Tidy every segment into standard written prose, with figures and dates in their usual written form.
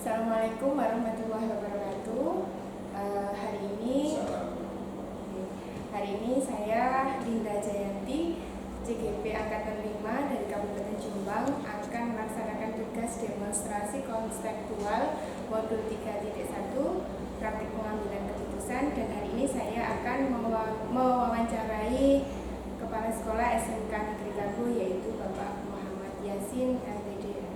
Assalamualaikum warahmatullahi wabarakatuh. Hari ini saya Dinda Jayanti, CGP Angkatan 5 dari Kabupaten Jombang akan melaksanakan tugas demonstrasi konseptual modul 3.1 praktik pengambilan keputusan, dan hari ini saya akan mewawancarai Kepala Sekolah SMK Negeri Kabu, yaitu Bapak Muhammad Yasin LTD.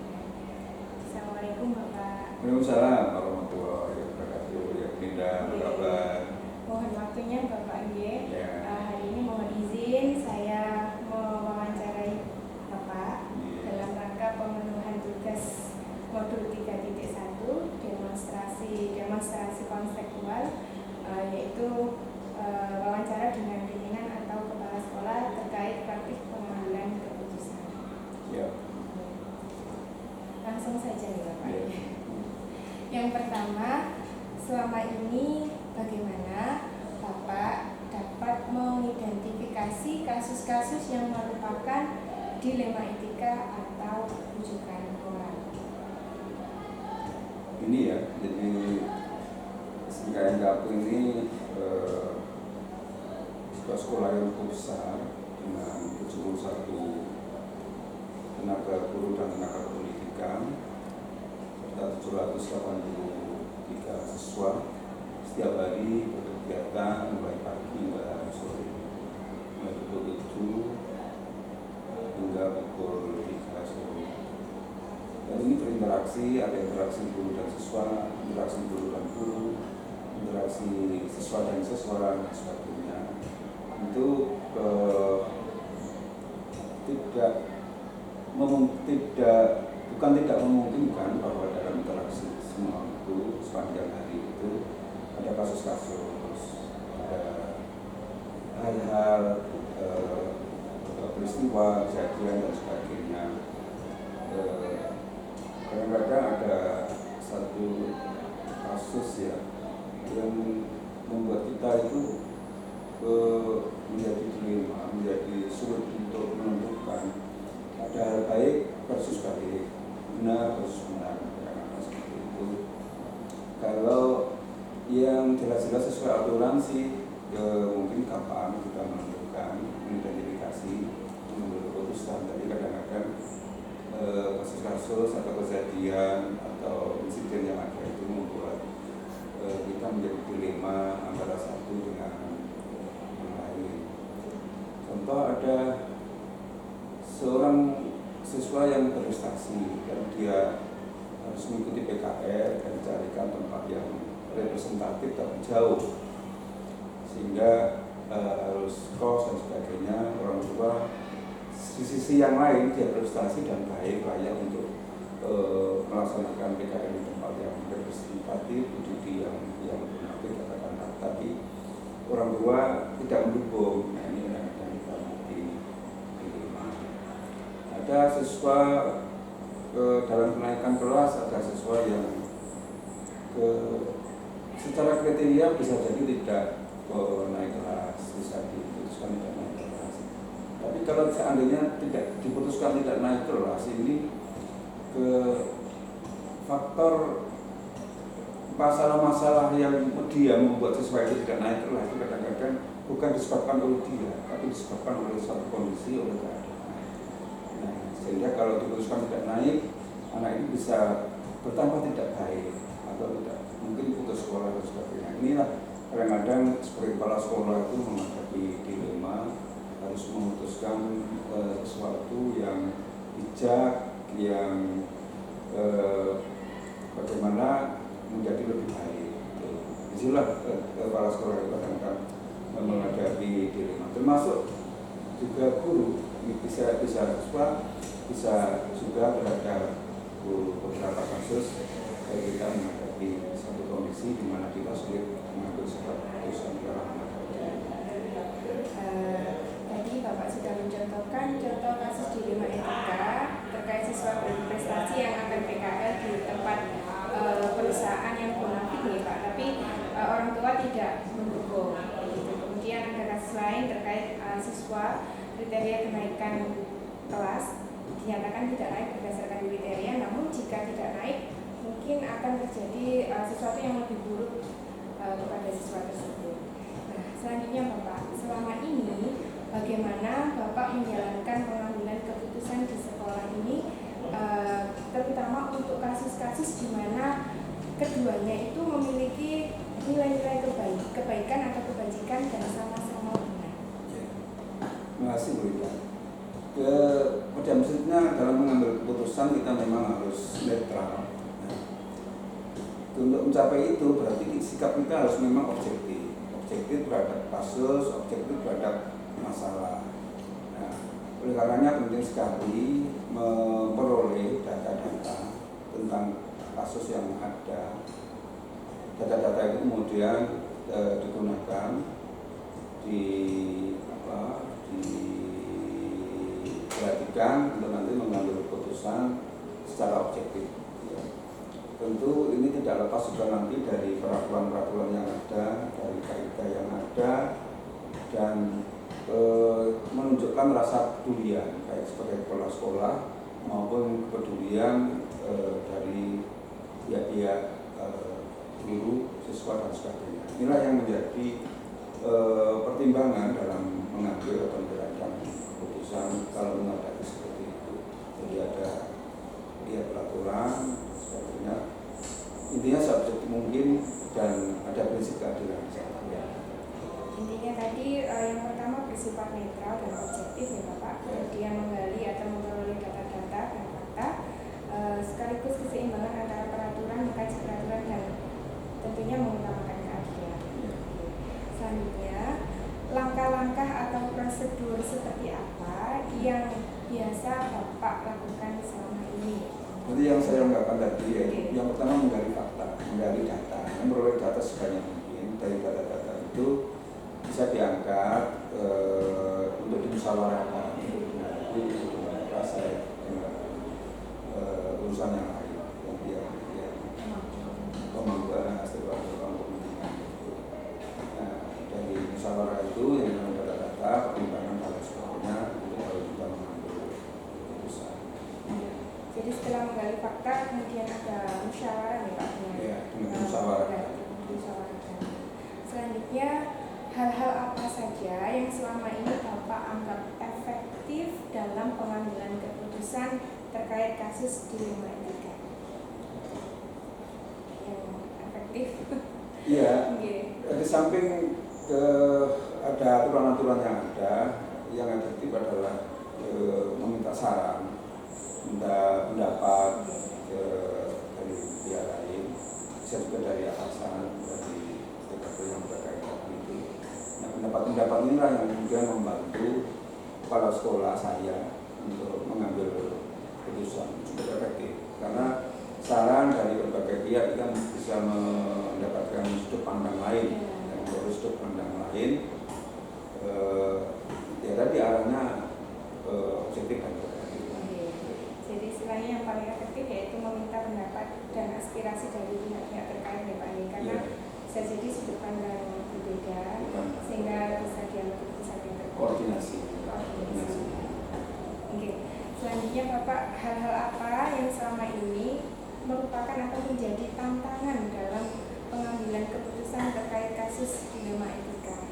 Assalamualaikum Bapak. Waalaikumsalam warahmatullahi wabarakatuh. Ya, Dinda, apa kabar? Mohon waktunya Bapak Nge. Ya. Hari ini mohon izin saya mewawancarai Bapak dalam rangka pemenuhan tugas modul 3.1 demonstrasi konseptual, yaitu wawancara dengan pimpinan atau kepala sekolah terkait praktik pengambilan keputusan. Ya. Langsung saja nih Bapak. Ya. Yang pertama, selama ini bagaimana Bapak dapat mengidentifikasi kasus-kasus yang merupakan dilema etika atau rujukan moral? Ini ya, jadi SMK Kabu ini sebuah sekolah yang cukup besar dengan 71 tenaga guru dan tenaga pendidikan serta 783 siswa. Setiap hari berkegiatan mulai pagi hingga sore, mulai pukul 7 hingga pukul 3 sore. Dan ini berinteraksi, ada interaksi guru dan siswa, interaksi guru dan guru, interaksi siswa dan siswa, dan sebagainya. Itu bukan tidak memungkinkan bahwa dalam interaksi semua itu sepanjang hari itu ada kasus-kasus, ada hal-hal peristiwa, kejadian dan sebagainya. Kadang-kadang ada satu kasus ya yang membuat kita itu menjadi dilema, menjadi sulit untuk menentukan ada hal baik versus baik, benar versus benar, seperti itu. Kalau yang jelas-jelas sesuai aturan sih mungkin gampang kita menentukan, mengidentifikasi, mengambil keputusan. Tapi kadang-kadang kasus-kasus atau kejadian atau insiden yang ada itu membuat kita menjadi dilema antara satu dengan yang lain. Contoh, ada seorang siswa yang berprestasi dan dia harus mengikuti PKR dan dicarikan tempat yang representatif tapi jauh, sehingga harus kos dan sebagainya. Orang tua di sisi yang lain dia prestasi dan baik, layak untuk melaksanakan PKR di tempat yang representatif, di yang munafik katakanlah, tapi orang tua tidak mendukung. Nah, ini kadang-kadang kita mati dilema. Ada siswa dalam kenaikan kelas, ada siswa yang secara kriteria bisa jadi tidak naik kelas, bisa diputuskan tidak naik kelas. Tapi kalau seandainya tidak diputuskan tidak naik kelas, ini ke faktor masalah-masalah yang dia membuat siswa itu tidak naik kelas itu kadang-kadang bukan disebabkan oleh dia, tapi disebabkan oleh suatu kondisi, oleh keadaan. Nah, sehingga kalau diputuskan tidak naik, anak ini bisa bertambah tidak baik atau tidak mungkin putus sekolah dan sebagainya. Inilah kadang-kadang sebagai kepala sekolah itu menghadapi dilema, harus memutuskan sesuatu yang bijak, yang bagaimana menjadi lebih baik. Disinilah kepala sekolah itu akan menghadapi dilema, termasuk juga guru bisa siswa bisa juga berada beberapa kasus kita menghadapi satu kondisi di mana kita sulit mengambil sebuah keputusan dalam tadi Bapak sudah mencontohkan contoh kasus dilema etika terkait siswa berprestasi yang akan PKL di tempat perusahaan yang bonafit nih Pak, tapi orang tua tidak mendukung. Kemudian ada kasus lain terkait siswa kriteria kenaikan kelas dinyatakan tidak naik berdasarkan kriteria, namun jika tidak naik mungkin akan terjadi sesuatu yang lebih buruk kepada siswa tersebut. Nah, selanjutnya Bapak, selama ini bagaimana Bapak menjalankan pengambilan keputusan di sekolah ini, terutama untuk kasus-kasus di mana keduanya itu memiliki nilai-nilai kebaikan atau kebajikan dan sama-sama benar. Terima kasih Bu Ida. Pada prinsipnya dalam mengambil keputusan kita memang harus netral. Untuk mencapai itu berarti sikap kita harus memang objektif terhadap kasus, objektif terhadap masalah. Nah, oleh karenanya penting sekali memperoleh data-data tentang kasus yang ada. Data-data itu kemudian digunakan diperhatikan untuk nanti mengambil keputusan secara objektif. Ya. Tentu ini tidak lepas juga nanti dari peraturan-peraturan yang ada, dari kaidah yang ada, dan menunjukkan rasa kepedulian baik sebagai kepala sekolah maupun kepedulian dari pihak-pihak guru, siswa dan sebagainya. Inilah yang menjadi pertimbangan dalam mengambil atau memberikan keputusan kalau menghadapi seperti itu. Jadi ada peraturan sebagainya. Intinya seobjektif mungkin dan ada prinsip keadilan. Intinya tadi yang pertama bersifat netral dan objektif ya Bapak, kemudian menggali atau memperoleh data-data dan fakta, sekaligus keseimbangan antara peraturan, mengkaji peraturan dan tentunya mengutamakan keadilan. Selanjutnya, langkah-langkah atau prosedur seperti apa yang biasa Bapak lakukan selama ini? Jadi yang saya ungkapkan tadi, yang pertama menggali fakta, menggali data, memperoleh data sebanyak mungkin. Dari data-data itu bisa diangkat untuk dimusyawarahkan, saya urusan yang lain, yang pemangkuan kepentingan. Dari musyawarah itu yang dengan data-data, pertimbangan dan sebagainya untuk baru kita mengambil keputusan. Jadi setelah menggali fakta, kemudian ada musyawarah nih Pak? Iya, dengan musyawarah. Selanjutnya, hal-hal apa saja yang selama ini Bapak anggap efektif dalam pengambilan keputusan terkait kasus dilema etika? Yang efektif? Iya. Di samping ada aturan-aturan yang efektif adalah meminta saran, minta pendapat dari pihak lain, bisa juga dari atasan, dari stakeholder yang berkaitan itu. Nah, pendapat-pendapat inilah yang kemudian membantu kepala sekolah saya untuk mengambil keputusan cukup efektif, karena saran dari berbagai pihak kita bisa mendapatkan sudut pandang lain, dan dari sudut pandang lain ya tadi arahnya objektif dan objektif. Jadi istilahnya yang paling efektif yaitu meminta pendapat dan aspirasi dari pihak-pihak terkait ya Pak, karena bisa jadi sudut pandang berbeda sehingga bisa diambil keputusan yang terbaik. Koordinasi. Oke. Selanjutnya Bapak, hal-hal apa yang selama ini merupakan atau menjadi tantangan dalam pengambilan keputusan terkait kasus dilema etika?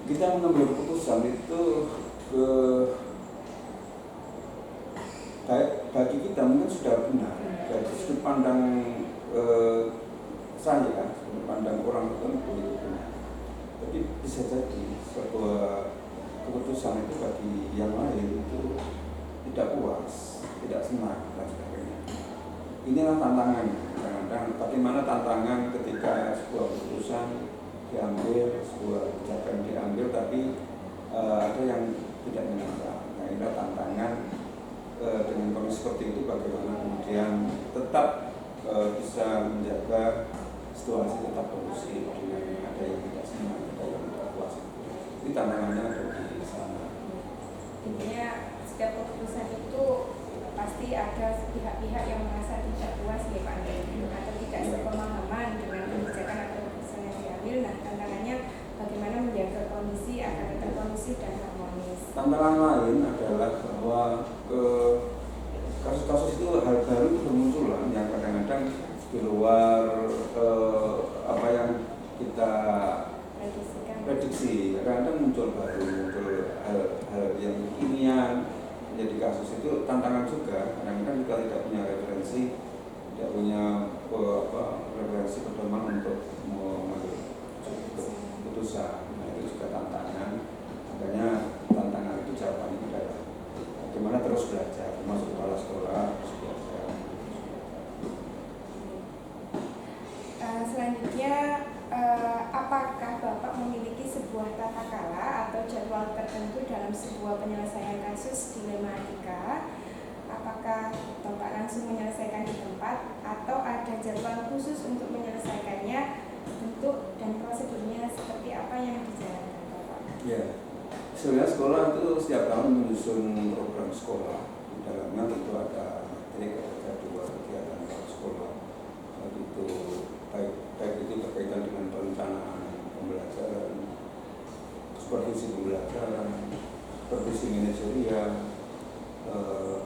Kita mengambil keputusan itu bagi kita mungkin sudah benar dari sudut pandang saya, sudut pandang orang tertentu itu benar. Tapi bisa jadi sebuah keputusan itu bagi yang lain itu tidak puas, tidak senang dan sebagainya. Inilah tantangannya. Kadang-kadang diambil, sebuah kebijakan diambil, tapi ada yang tidak menyenangkan. Nah, ini tantangan dengan kondisi seperti itu, bagaimana kemudian tetap bisa menjaga situasi tetap kondusif dengan ada yang tidak senang, ada yang tidak puas. Ini tantangannya ada di sana. Intinya setiap keputusan itu pasti ada pihak-pihak yang merasa tidak puas ya Pak atau tidak sepemahaman dengan kebijakan atau keputusan yang diambil. Nah, tantangannya bagaimana menjaga kondisi agar tetap kondusif dan harmonis. Tantangan lain adalah bahwa kasus-kasus itu hal baru itu bermunculan yang kadang-kadang di luar apa yang kita prediksi. Kadang-kadang muncul hal yang kekinian menjadi kasus. Itu tantangan juga. Kadang-kadang kita tidak punya referensi, tidak punya referensi pedoman untuk mengambil keputusan. Nah, itu juga tantangan. Makanya tantangan itu jawabannya adalah bagaimana terus belajar, termasuk kepala sekolah terus belajar. Selanjutnya, apakah Bapak memiliki sebuah tata cara atau jadwal tertentu dalam sebuah penyelesaian kasus dilema etika? Apakah Bapak langsung menyelesaikan di tempat atau ada jadwal khusus untuk menyelesaikannya? Bentuk dan prosedurnya seperti apa yang dijalankan Bapak? Ya, sebenarnya sekolah itu setiap tahun menyusun program sekolah. Di dalamnya tentu ada materi, ada jadwal kegiatan sekolah. Itu baik itu berkaitan dengan perencanaan pembelajaran, supervisi pembelajaran, supervisi manajerial,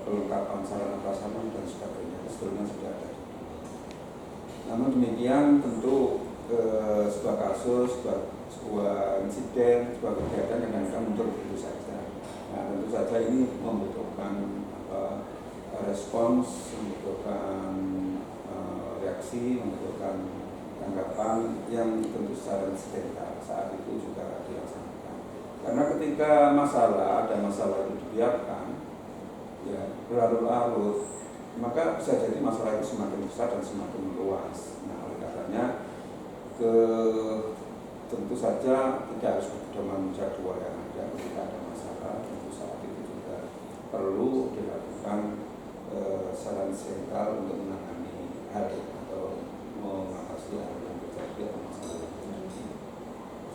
pelengkapan sarana prasarana dan sebagainya. Sebenarnya sudah ada. Namun demikian tentu sebuah kasus, sebuah insiden, sebuah kegiatan yang akan muncul begitu saja. Nah, tentu saja ini membutuhkan respons, membutuhkan reaksi, membutuhkan tanggapan yang tentu secara insidental saat itu juga dilaksanakan. Karena ketika ada masalah itu dibiarkan, ya berlarut-larut, maka bisa jadi masalah itu semakin besar dan semakin meluas. Nah, oleh karenanya tentu saja tidak harus berpedoman jadwal yang ada. Ketika ada masalah, tentu saat itu juga perlu dilakukan secara insidental untuk menangani hal atau mengatasi hal yang terjadi atau masalah yang terjadi.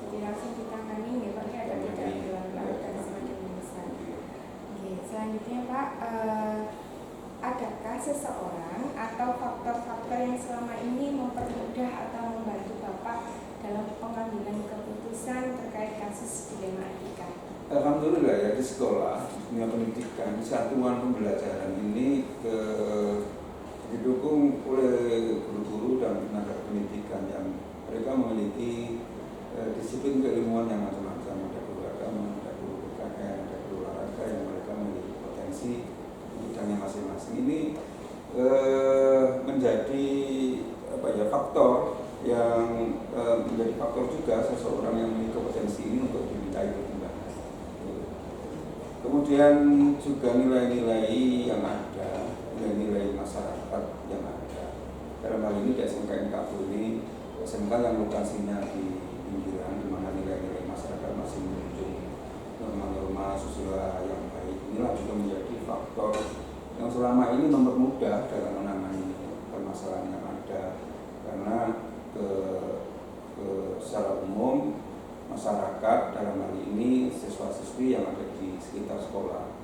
Jadi langsung ditangani ya Pak, agar tidak berlarut-larut dan semakin membesar. Oke, selanjutnya Pak, adakah seseorang atau faktor-faktor yang selama ini mempermudah atau membantu Bapak dalam pengambilan keputusan terkait kasus dilema etika? Alhamdulillah ya, di sekolah, di dunia pendidikan, di satuan pembelajaran ini didukung oleh guru-guru dan tenaga pendidikan yang mereka memiliki disiplin keilmuan yang macam-macam. Ada guru agama, ada guru PKN, ada guru olahraga yang mereka memiliki potensi bidangnya masing-masing. Ini menjadi faktor yang menjadi faktor juga seseorang yang memiliki potensi ini untuk dimintai pertimbangan. Kemudian juga nilai-nilai yang ada, nilai-nilai masyarakat yang ada. Dalam hal ini di SMK NKU ini, SMK yang lokasinya di pinggiran, di mana nilai-nilai masyarakat masih menunjukkan norma-norma susila yang baik. Inilah juga menjadi faktor yang selama ini mempermudah dalam menangani permasalahan yang ada, karena secara umum masyarakat dalam hal ini siswa-siswi yang ada di sekitar sekolah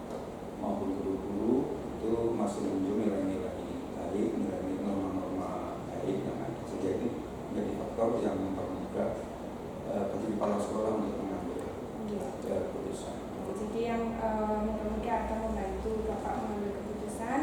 maupun guru-guru itu masih menunjukkan nilai-nilai baik, nilai-nilai norma-norma baik yang ada, sehingga ini menjadi faktor yang mempermudah bagi kepala sekolah untuk mengambil keputusan. Jadi yang mempermudah atau membantu Bapak mengambil keputusan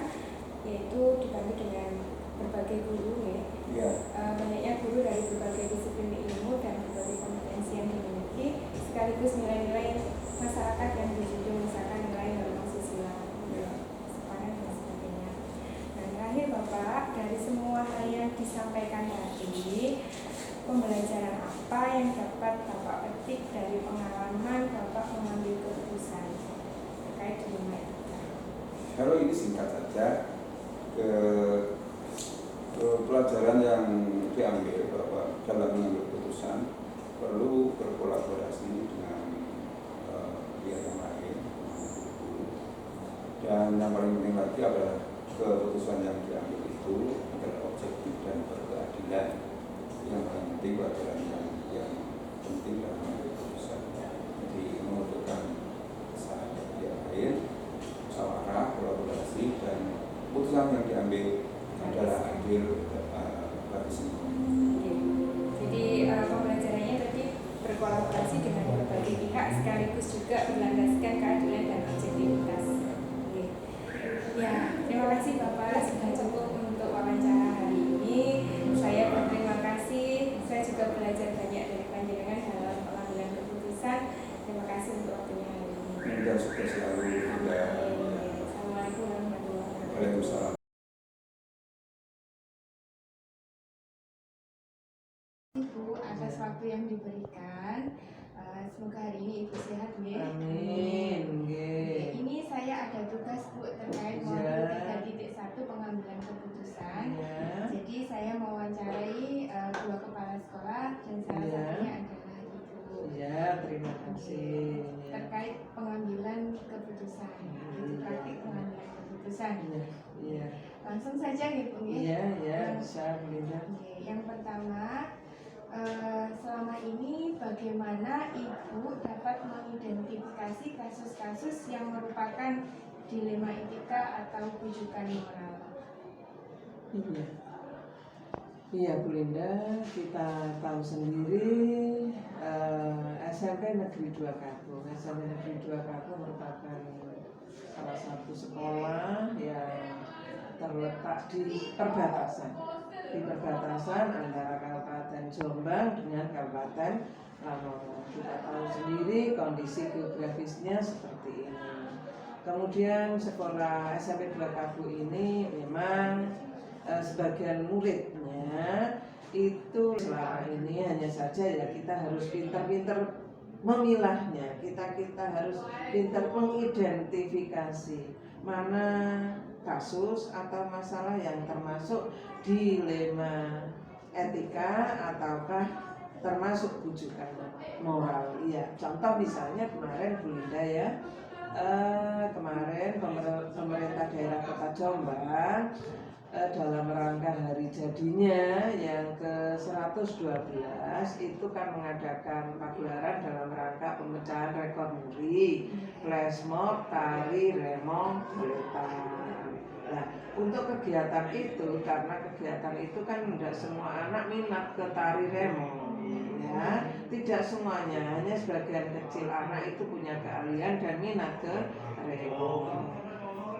yaitu dibantu dengan berbagai guru ya. Banyaknya guru dari berbagai disiplin ilmu dan berbagai kompetensi yang dimiliki, sekaligus nilai-nilai masyarakat yang dijunjung, misalkan nilai norma susila, kesepanan dan sebagainya. Nah, terakhir Bapak, dari semua hal yang disampaikan tadi, pembelajaran apa yang dapat Bapak petik dari pengalaman Bapak mengambil keputusan terkait dilema etika? Kalau ini singkat saja, pelajaran yang diambil bahwa dalam mengambil keputusan perlu berkolaborasi dengan pihak yang lain. Dan yang paling penting lagi adalah keputusan yang diambil itu adalah objektif dan berkeadilan. Yang paling penting adalah yang penting dalam keputusan. Jadi membutuhkan kesalahan pihak lain, musyawarah, kolaborasi, dan keputusan yang diambil adalah adil bagi semua. Jadi pembelajarannya tadi berkolaborasi dengan berbagai pihak sekaligus juga berlandaskan keadilan dan objektivitas. Ya, terima kasih Bapak, sudah cukup untuk wawancara hari ini. Saya berterima kasih. Saya juga belajar banyak dari panjenengan dalam pengambilan keputusan. Terima kasih untuk waktunya hari ini. Dan sukses selalu. Assalamualaikum warahmatullahi wabarakatuh. Waalaikumsalam. Ibu atas waktu yang diberikan. Semoga hari ini Ibu sehat ya. Amin. Ini saya ada tugas Bu terkait modul 3.1 pengambilan keputusan. Jadi saya mewawancarai dua kepala sekolah dan salah satunya adalah Ibu. Ya, terima kasih. Terkait pengambilan keputusan. Praktik pengambilan keputusan. Iya. Langsung saja nih Bu ya. Iya, bisa Belinda. Yang pertama, selama ini bagaimana Ibu dapat mengidentifikasi kasus-kasus yang merupakan dilema etika atau rujukan moral? Iya Belinda, kita tahu sendiri SMP Negeri 2 Kampung. SMP Negeri 2 Kampung merupakan salah satu sekolah yang terletak di perbatasan antara Kabupaten Jombang dengan Kabupaten Lamongan. Kita tahu sendiri kondisi geografisnya seperti ini. Kemudian sekolah SMP 2 Kabu ini memang sebagian muridnya itu selama ini hanya saja ya kita harus pintar-pintar memilahnya, kita harus pintar mengidentifikasi mana kasus atau masalah yang termasuk dilema etika ataukah termasuk rujukan moral. Iya, contoh misalnya kemarin Bu Linda ya, kemarin pemerintah daerah Kota Jombang dalam rangka hari jadinya yang ke-112 itu kan mengadakan pagelaran dalam rangka pemecahan rekor muri, flash mob, tari, remo, boletan. Nah, untuk kegiatan itu, karena kegiatan itu kan tidak semua anak minat ke tari remo, ya, tidak semuanya, hanya sebagian kecil anak itu punya keahlian dan minat ke remo.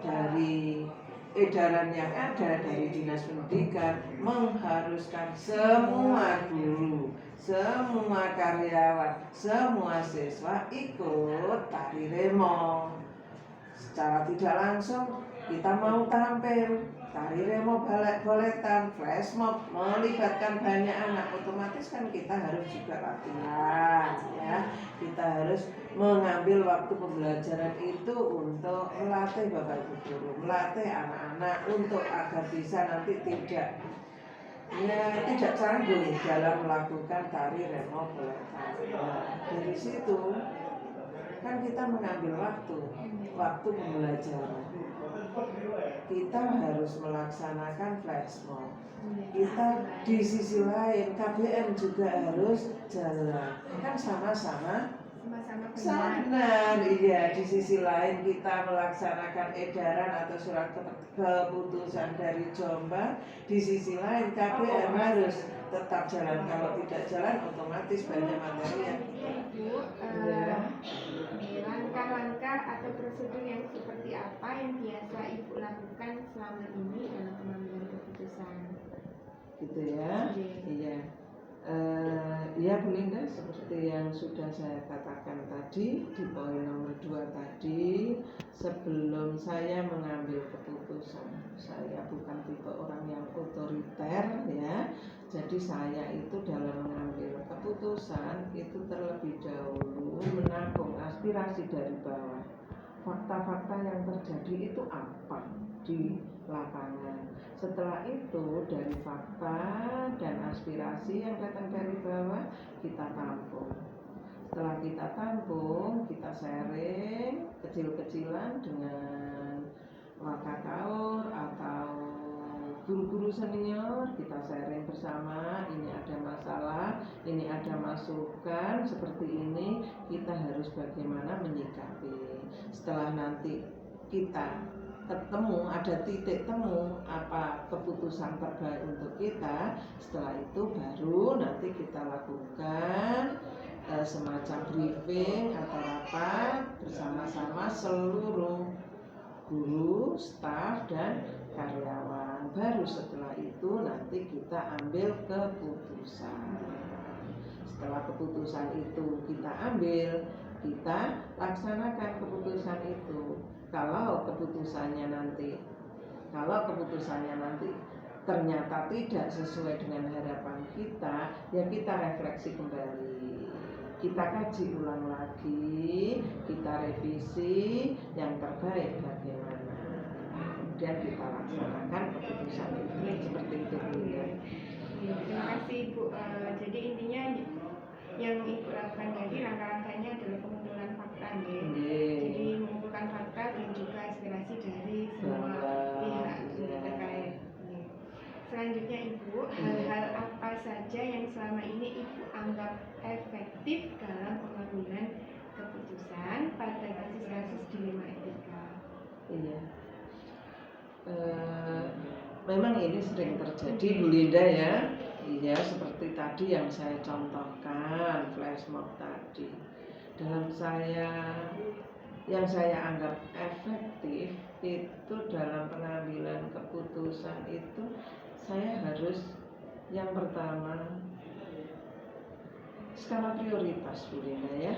Dari edaran yang ada dari Dinas Pendidikan mengharuskan semua guru, semua karyawan, semua siswa ikut tari remo. Secara tidak langsung kita mau tampil tari remo, boletan, flash mob, melibatkan banyak anak, otomatis kan kita harus juga latihan ya. Kita harus mengambil waktu pembelajaran itu untuk melatih Bapak Ibu guru, melatih anak-anak untuk agar bisa nanti tidak canggung dalam melakukan tari remo, boletan. Nah, dari situ kan kita mengambil waktu pembelajaran. Kita harus melaksanakan flash mob. Kita di sisi lain KBM juga harus jalan. Kan sama-sama benar, iya. Di sisi lain kita melaksanakan edaran atau surat keputusan dari Jombang. Di sisi lain KBM harus tetap jalan. Kalau tidak jalan, otomatis banyak materi yang langkah-langkah atau prosedur yang seperti apa yang biasa Ibu lakukan selama ini dalam pengambilan keputusan? Gitu ya, iya. Ya Bu Linda, seperti yang sudah saya katakan tadi di poin nomor 2 tadi, sebelum saya mengambil keputusan, saya bukan tipe orang yang otoriter ya. Jadi saya itu dalam mengambil keputusan itu terlebih dahulu menampung aspirasi dari bawah. Fakta-fakta yang terjadi itu apa di lapangan. Setelah itu dari fakta dan aspirasi aspirasi yang datang dari bawah, kita tampung. Setelah kita tampung, kita sharing kecil-kecilan dengan wakakaur atau guru-guru senior, kita sharing bersama, ini ada masalah, ini ada masukan, seperti ini, kita harus bagaimana menyikapi. Setelah nanti kita ketemu, ada titik temu apa keputusan terbaik untuk kita, setelah itu baru nanti kita lakukan semacam briefing atau rapat bersama-sama seluruh guru, staf, dan karyawan. Baru setelah itu nanti kita ambil keputusan. Setelah keputusan itu kita ambil, kita laksanakan keputusan itu. Kalau keputusannya nanti ternyata tidak sesuai dengan harapan kita, ya kita refleksi kembali. Kita kaji ulang lagi, kita revisi yang terbaik bagaimana. Kemudian kita laksanakan keputusan itu seperti itu. Terima kasih Ibu. Jadi intinya yang Ibu lakukan tadi rangka-rangkanya adalah pengumpulan fakta, jadi mengumpulkan fakta dan juga aspirasi dari semua pihak terkait. Selanjutnya Ibu, hal-hal apa saja yang selama ini Ibu anggap efektif dalam pengambilan keputusan pada kasus-kasus dilema etika? Iya. Memang ini sering terjadi Bu Linda ya. Iya, seperti tadi yang saya contohkan, flash mob tadi. Yang saya anggap efektif itu dalam pengambilan keputusan itu, saya harus yang pertama skala prioritas Bu Linda ya.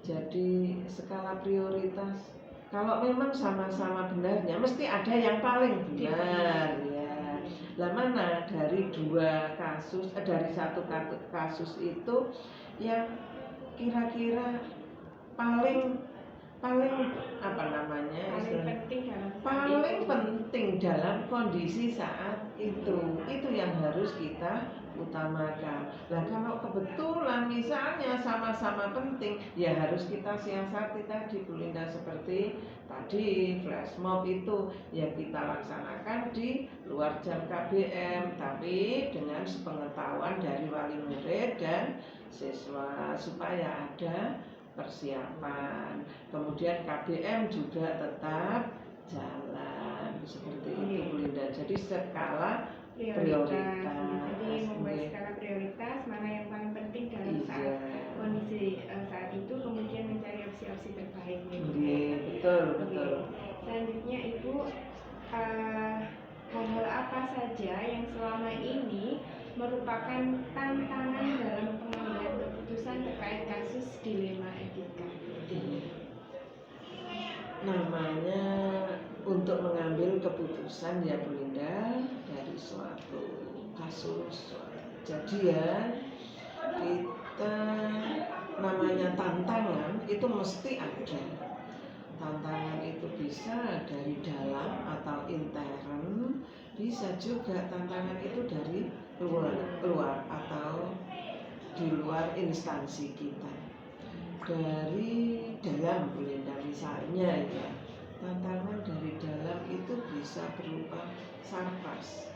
Jadi skala prioritas, kalau memang sama-sama benarnya mesti ada yang paling benar ya. Lah mana dari dari satu kasus itu yang kira-kira paling penting dalam kondisi saat itu yang harus kita utamakan. Nah kalau kebetulan misalnya sama-sama penting, ya harus kita siasati tadi Bu Linda, seperti tadi flash mob itu ya kita laksanakan di luar jam KBM, tapi dengan sepengetahuan dari wali murid dan siswa supaya ada persiapan. Kemudian KBM juga tetap jalan seperti itu Bu Linda. Jadi skala prioritas. Jadi membuat skala prioritas mana yang paling penting dalam saat kondisi saat itu, kemudian mencari opsi-opsi terbaik. Betul. Selanjutnya Ibu, hal-hal apa saja yang selama ini merupakan tantangan dalam pengambilan keputusan terkait kasus dilema etika? Namanya untuk mengambil keputusan ya Bu Linda dari suatu kasus kejadian, kita namanya tantangan itu mesti ada. Tantangan itu bisa dari dalam atau intern, bisa juga tantangan itu dari luar atau di luar instansi kita. Dari dalam Bu Linda misalnya ya, tantangan dari dalam itu bisa berupa sarkas.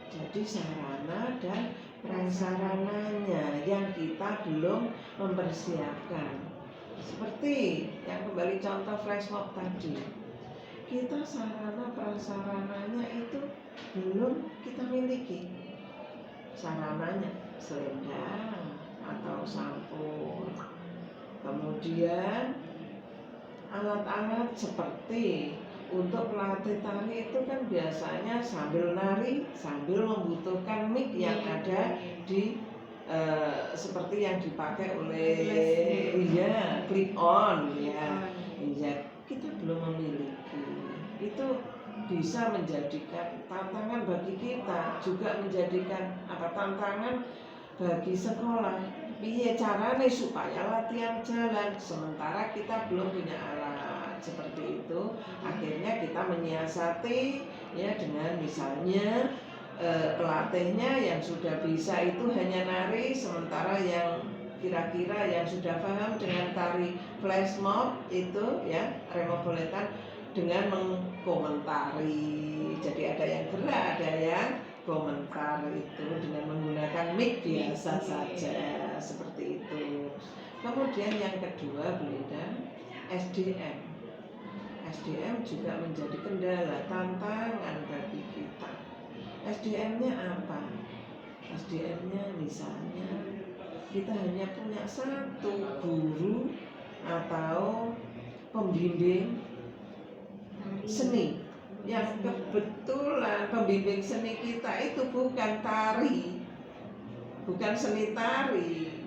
Jadi sarana dan prasarananya yang kita belum mempersiapkan. Seperti yang kembali contoh flash mob tadi, kita sarana prasarananya itu belum kita miliki. Sarananya selendang atau sampul, kemudian alat-alat seperti untuk pelatih tari itu kan biasanya sambil nari sambil membutuhkan mic yang ada di seperti yang dipakai oleh clip on ya. Kita belum memiliki. Itu bisa menjadikan tantangan bagi kita, juga menjadikan tantangan bagi sekolah. Piye carane supaya latihan jalan sementara kita belum punya alat seperti itu. Akhirnya kita menyiasati ya dengan misalnya pelatihnya yang sudah bisa itu hanya nari, sementara yang kira-kira yang sudah paham dengan tari flash mob itu ya remoboletan dengan mengkomentari. Jadi ada yang gerak, ada yang komentar itu dengan menggunakan mic biasa saja seperti itu. Kemudian yang kedua Bu Linda, SDM. SDM juga menjadi kendala, tantangan bagi kita. SDM-nya apa? SDM-nya misalnya kita hanya punya satu guru atau pembimbing seni yang kebetulan pembimbing seni kita itu bukan tari, bukan seni tari,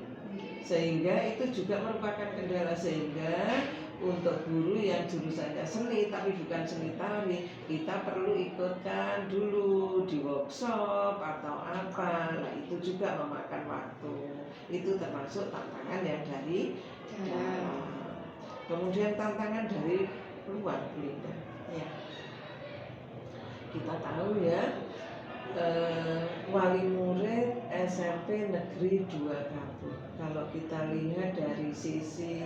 sehingga itu juga merupakan kendala. Sehingga untuk guru yang jurusannya seni tapi bukan seni tari, kita perlu ikutkan dulu di workshop atau apa. Nah itu juga memakan waktu. Itu termasuk tantangan yang dari dalam. Kemudian tantangan dari luar Linda. Ya. Kita tahu ya, wali murid SMP Negeri 2 Kapuk. Kalau kita lihat dari sisi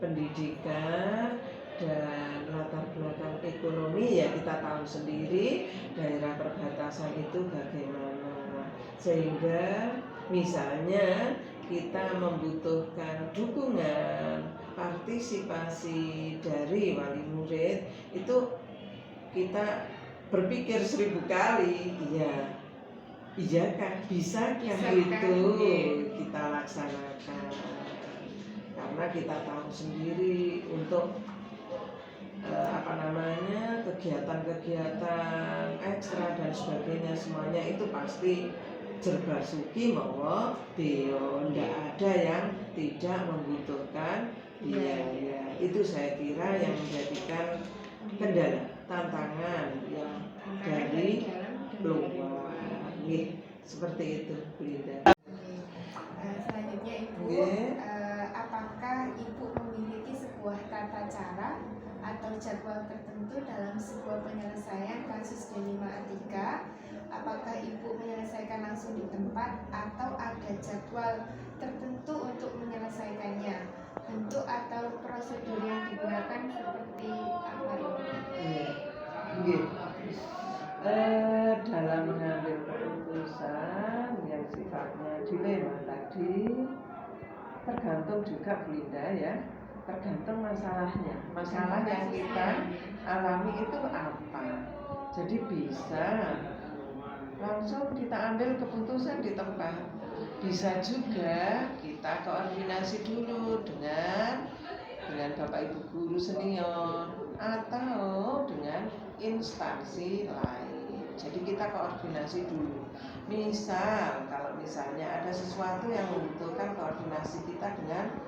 pendidikan dan latar belakang ekonomi, ya kita tahu sendiri daerah perbatasan itu bagaimana. Sehingga misalnya kita membutuhkan dukungan partisipasi dari wali murid, itu kita berpikir 1000 kali, iyakah, bisakah itu kita laksanakan. Karena kita tahu sendiri untuk kegiatan-kegiatan ekstra dan sebagainya semuanya itu pasti jerbasuki mawa beo, tidak ada yang tidak membutuhkan biaya. Itu saya kira yang menjadikan kendala, tantangan yang dari luar. Seperti itu Bu Linda. Selanjutnya Ibu, apakah Ibu memiliki sebuah tata cara atau jadwal tertentu dalam sebuah penyelesaian kasus D5 A3? Apakah Ibu menyelesaikan langsung di tempat atau ada jadwal tertentu untuk menyelesaikannya? Bentuk atau prosedur yang digunakan seperti apa Ibu? Dalam mengambil keputusan yang sifatnya dilema tadi, tergantung juga Bu Linda ya, tergantung masalahnya. Masalah yang kita alami itu apa. Jadi bisa langsung kita ambil keputusan di tempat, bisa juga kita koordinasi dulu dengan Bapak Ibu guru senior atau dengan instansi lain. Jadi kita koordinasi dulu. Misal kalau misalnya ada sesuatu yang membutuhkan koordinasi kita dengan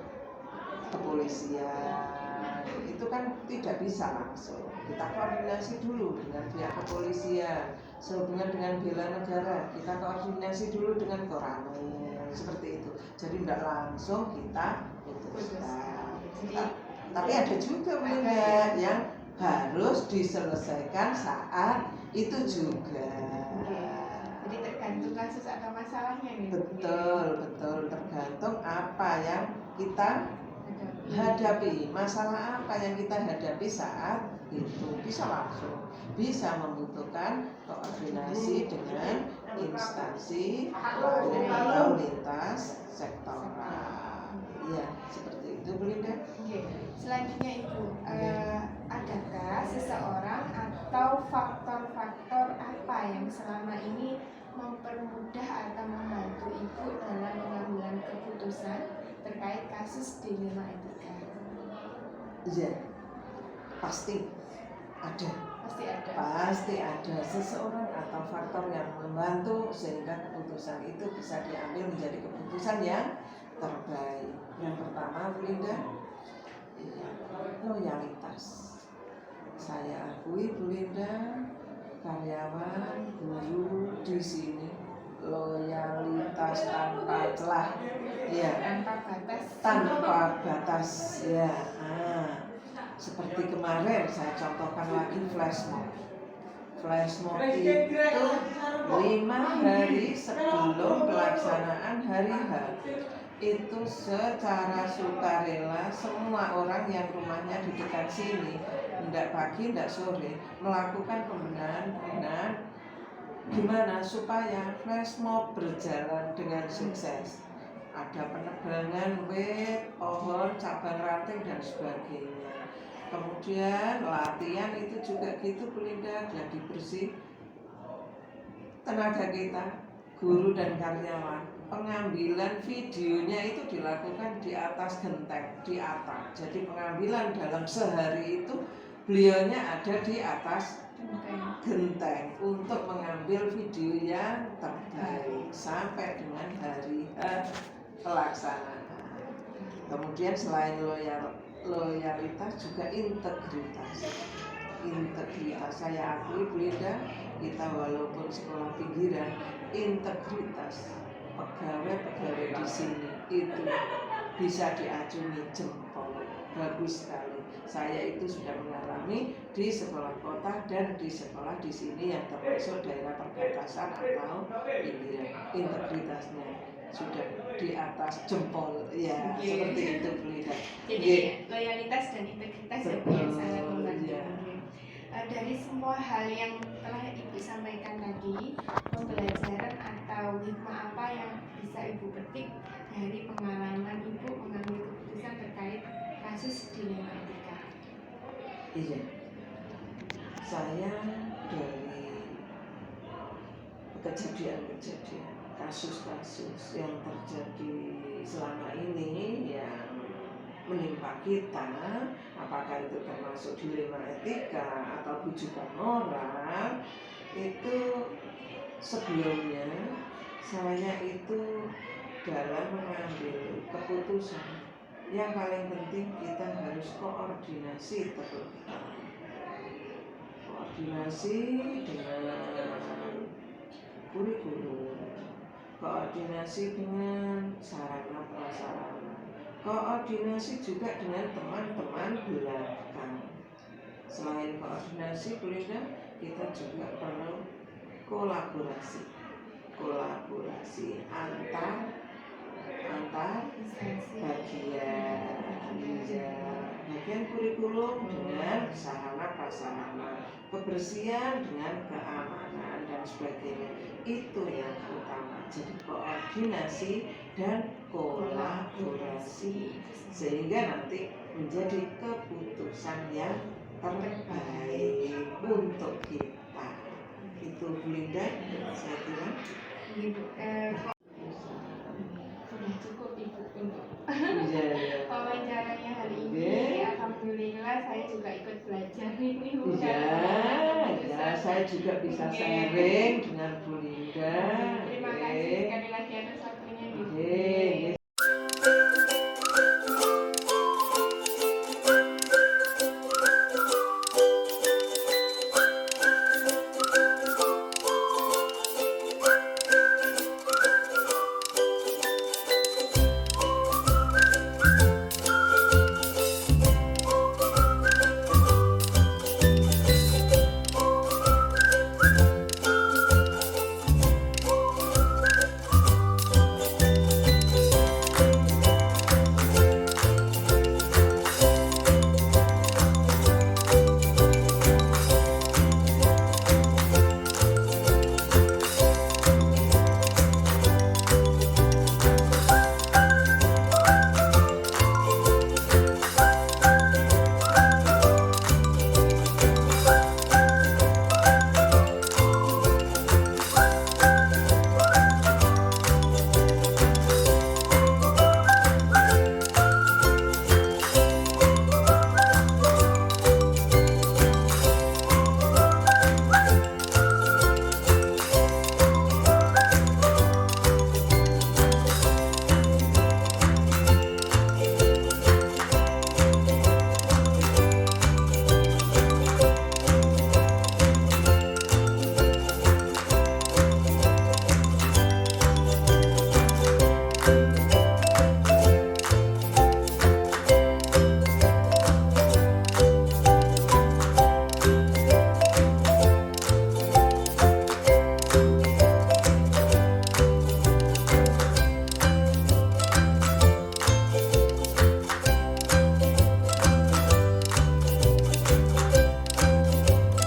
kepolisian, itu kan tidak bisa langsung. Kita koordinasi dulu dengan pihak kepolisian. Sehubungan dengan bela negara, kita koordinasi dulu dengan Koramil, seperti itu. Jadi tidak langsung kita putuskan. Tapi ada juga yang harus diselesaikan saat itu juga. Jadi tergantung kasus atau masalahnya nih. Betul, tergantung apa yang kita hadapi, masalah apa yang kita hadapi saat itu. Bisa langsung, bisa membutuhkan koordinasi dengan instansi atau lintas sektoral. Ya, seperti itu Bu Linda. Selanjutnya Ibu, adakah seseorang atau faktor-faktor apa yang selama ini mempermudah atau membantu Ibu dalam mengambil keputusan terkait kasus D5 A3? Iya, pasti ada. Pasti ada seseorang atau faktor yang membantu sehingga keputusan itu bisa diambil menjadi keputusan yang terbaik. Yang pertama Bu Linda, loyalitas. Saya akui Bu Linda, karyawan, guru di sini loyalitas tanpa celah, ya, tanpa batas, ya. Seperti kemarin saya contohkan lagi flash Flash mob itu 5 hari sebelum pelaksanaan hari H. Itu secara sukarela semua orang yang rumahnya di dekat sini, tidak pagi, tidak sore, melakukan pembenahan gimana supaya flash mob berjalan dengan sukses. Ada penebangan wit, pohon, cabang ranting dan sebagainya. Kemudian latihan itu juga gitu Bu Linda, gladi bersih. Tenaga kita, guru dan karyawan, pengambilan videonya itu dilakukan di atas genteng, di atap. Jadi pengambilan dalam sehari itu beliaunya ada di atas genteng untuk mengambil video yang terbaik sampai dengan hari pelaksanaan. Kemudian selain loyalitas juga integritas. Integritas saya akui Bu Linda, kita walaupun sekolah pinggiran, integritas pegawai-pegawai di sini itu bisa diacungi jempol. Bagus sekali. Saya itu sudah mengalami di sekolah kota dan di sekolah di sini yang termasuk daerah perbatasan atau pinggiran. Integritasnya sudah di atas jempol, ya seperti itu Bu Linda. Jadi loyalitas dan integritas yang sangat membantu. Dari semua hal yang telah Ibu sampaikan tadi, pembelajaran atau hikmah apa yang bisa Ibu petik dari pengalaman Ibu mengambil keputusan terkait kasus dilema etika? Iya, saya dari kejadian-kejadian, kasus-kasus yang terjadi selama ini yang menimpa kita, apakah itu termasuk dilema etika atau bujukan moral, itu sebelumnya saya itu dalam mengambil keputusan yang paling penting kita harus koordinasi terlebih dahulu. Koordinasi dengan kurikulum, koordinasi dengan sarana prasarana, koordinasi juga dengan teman-teman belakang. Selain koordinasi Bu Linda, kita juga perlu kolaborasi antar bagian kurikulum dengan sarana prasarana, kebersihan dengan keamanan dan sebagainya. Itu yang utama. Jadi koordinasi dan kolaborasi sehingga nanti menjadi keputusan yang terbaik untuk kita. Itu Bu Linda, saya kira. Sudah cukup Ibu untuk wawancaranya hari ini. Alhamdulillah saya juga ikut belajar ini Bu. Ya, saya juga bisa sharing dengan Bu Linda. Terima kasih